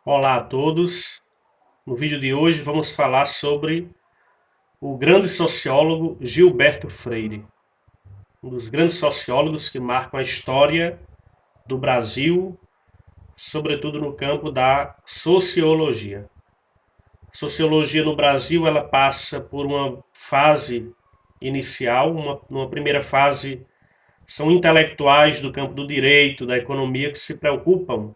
Olá a todos. No vídeo de hoje vamos falar sobre o grande sociólogo Gilberto Freire, um dos grandes sociólogos que marcam a história do Brasil, sobretudo no campo da sociologia. A sociologia no Brasil ela passa por uma fase inicial, numa primeira fase são intelectuais do campo do direito, da economia que se preocupam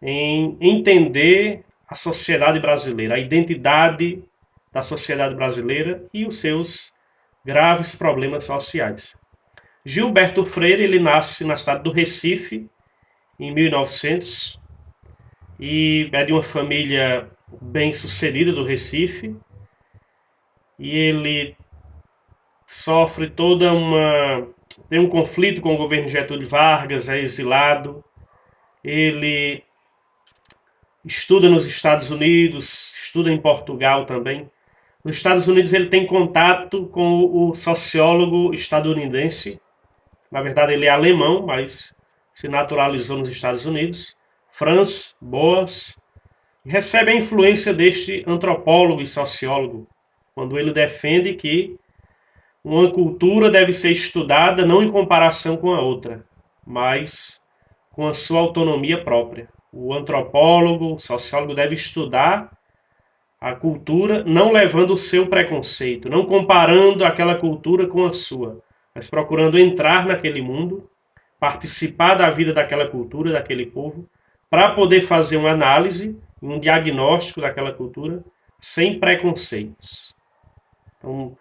em entender a sociedade brasileira, a identidade da sociedade brasileira e os seus graves problemas sociais. Gilberto Freire ele nasce na cidade do Recife em 1900 e é de uma família bem sucedida do Recife e ele sofre tem um conflito com o governo Getúlio Vargas, é exilado, ele estuda nos Estados Unidos, estuda em Portugal também. Nos Estados Unidos ele tem contato com o sociólogo estadunidense. Na verdade ele é alemão, mas se naturalizou nos Estados Unidos. Franz Boas. Recebe a influência deste antropólogo e sociólogo, quando ele defende que uma cultura deve ser estudada não em comparação com a outra, mas com a sua autonomia própria. O antropólogo, o sociólogo deve estudar a cultura não levando o seu preconceito, não comparando aquela cultura com a sua, mas procurando entrar naquele mundo, participar da vida daquela cultura, daquele povo, para poder fazer uma análise, um diagnóstico daquela cultura sem preconceitos. Então,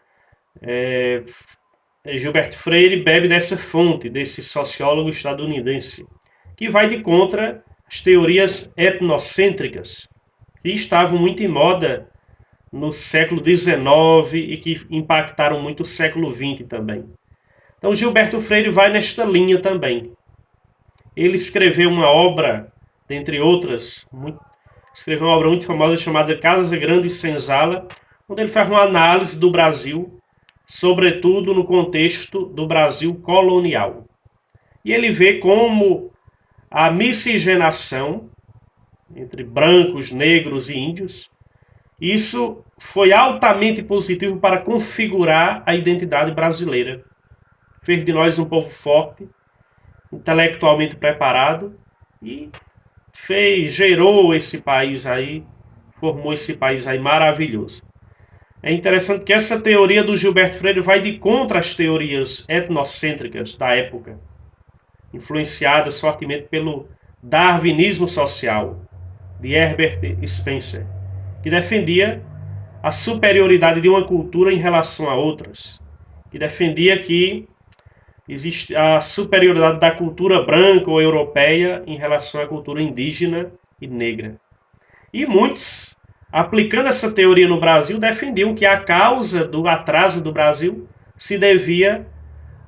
Gilberto Freire bebe dessa fonte, desse sociólogo estadunidense, que vai de contra as teorias etnocêntricas, que estavam muito em moda no século XIX e que impactaram muito o século XX também. Então Gilberto Freire vai nesta linha também. Ele escreveu uma obra, dentre outras, escreveu uma obra muito famosa chamada Casa Grande e Senzala, onde ele faz uma análise do Brasil, sobretudo no contexto do Brasil colonial. E ele vê como a miscigenação entre brancos, negros e índios, isso foi altamente positivo para configurar a identidade brasileira. Fez de nós um povo forte, intelectualmente preparado e gerou esse país aí, formou esse país aí maravilhoso. É interessante que essa teoria do Gilberto Freire vai de contra as teorias etnocêntricas da época, influenciadas fortemente pelo darwinismo social de Herbert Spencer, que defendia a superioridade de uma cultura em relação a outras, que defendia que existe a superioridade da cultura branca ou europeia em relação à cultura indígena e negra. E muitos, aplicando essa teoria no Brasil, defendiam que a causa do atraso do Brasil se devia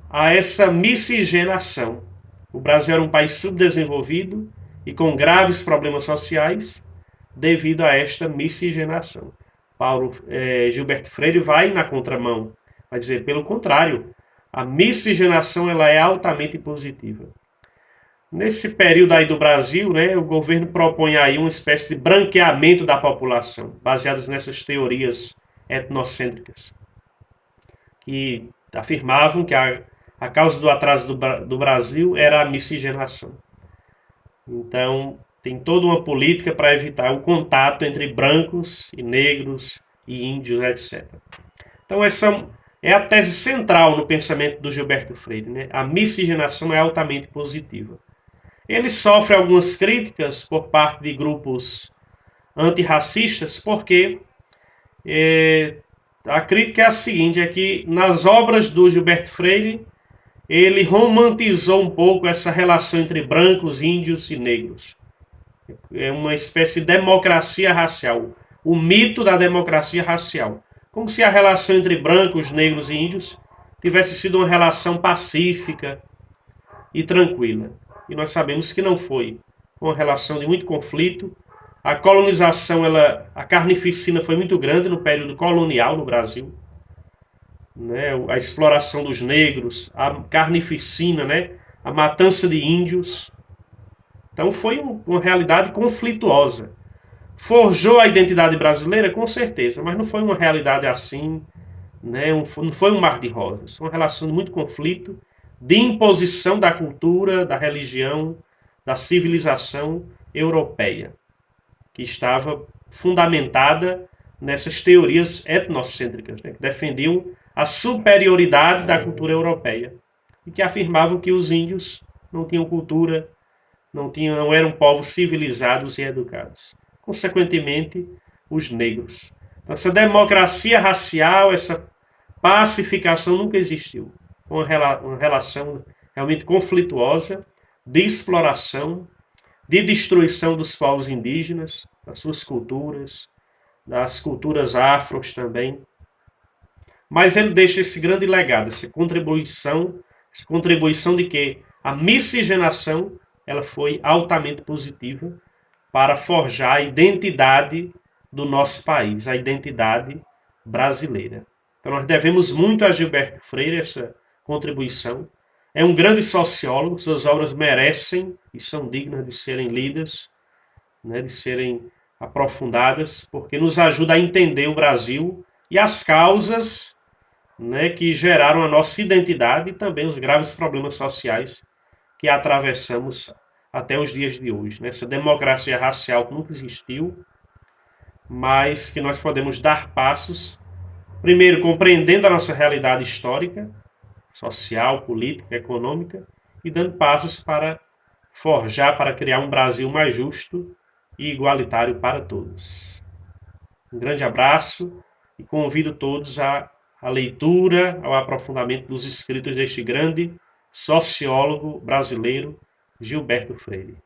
a essa miscigenação. O Brasil era um país subdesenvolvido e com graves problemas sociais devido a esta miscigenação. Gilberto Freire vai na contramão, vai dizer, pelo contrário, a miscigenação ela é altamente positiva. Nesse período aí do Brasil, né, o governo propõe aí uma espécie de branqueamento da população, baseadas nessas teorias etnocêntricas, que afirmavam que a causa do atraso do Brasil era a miscigenação. Então, tem toda uma política para evitar o contato entre brancos e negros e índios, etc. Então, essa é a tese central no pensamento do Gilberto Freire, né? A miscigenação é altamente positiva. Ele sofre algumas críticas por parte de grupos antirracistas, porque a crítica é a seguinte, é que nas obras do Gilberto Freire, ele romantizou um pouco essa relação entre brancos, índios e negros. É uma espécie de democracia racial, o mito da democracia racial. Como se a relação entre brancos, negros e índios tivesse sido uma relação pacífica e tranquila. E nós sabemos que não foi. Foi uma relação de muito conflito. A colonização, a carnificina foi muito grande no período colonial no Brasil. Né? A exploração dos negros, a carnificina, né? A matança de índios. Então foi uma realidade conflituosa. Forjou a identidade brasileira? Com certeza, mas não foi uma realidade assim, né? Não foi um mar de rosas. Uma relação de muito conflito, de imposição da cultura, da religião, da civilização europeia, que estava fundamentada nessas teorias etnocêntricas, né? Que defendiam a superioridade da cultura europeia e que afirmavam que os índios não tinham cultura, não eram povos civilizados e educados. Consequentemente, os negros. Então, essa democracia racial, essa pacificação nunca existiu. Uma relação realmente conflituosa, de exploração, de destruição dos povos indígenas, das suas culturas, das culturas afros também. Mas ele deixa esse grande legado, essa contribuição de que a miscigenação ela foi altamente positiva para forjar a identidade do nosso país, a identidade brasileira. Então nós devemos muito a Gilberto Freire essa contribuição. É um grande sociólogo, suas obras merecem e são dignas de serem lidas, né, de serem aprofundadas, porque nos ajuda a entender o Brasil e as causas, né, que geraram a nossa identidade e também os graves problemas sociais que atravessamos até os dias de hoje. Né? Essa democracia racial que nunca existiu, mas que nós podemos dar passos, primeiro compreendendo a nossa realidade histórica, social, política, econômica, e dando passos para forjar, para criar um Brasil mais justo e igualitário para todos. Um grande abraço e convido todos à leitura, ao aprofundamento dos escritos deste grande sociólogo brasileiro, Gilberto Freire.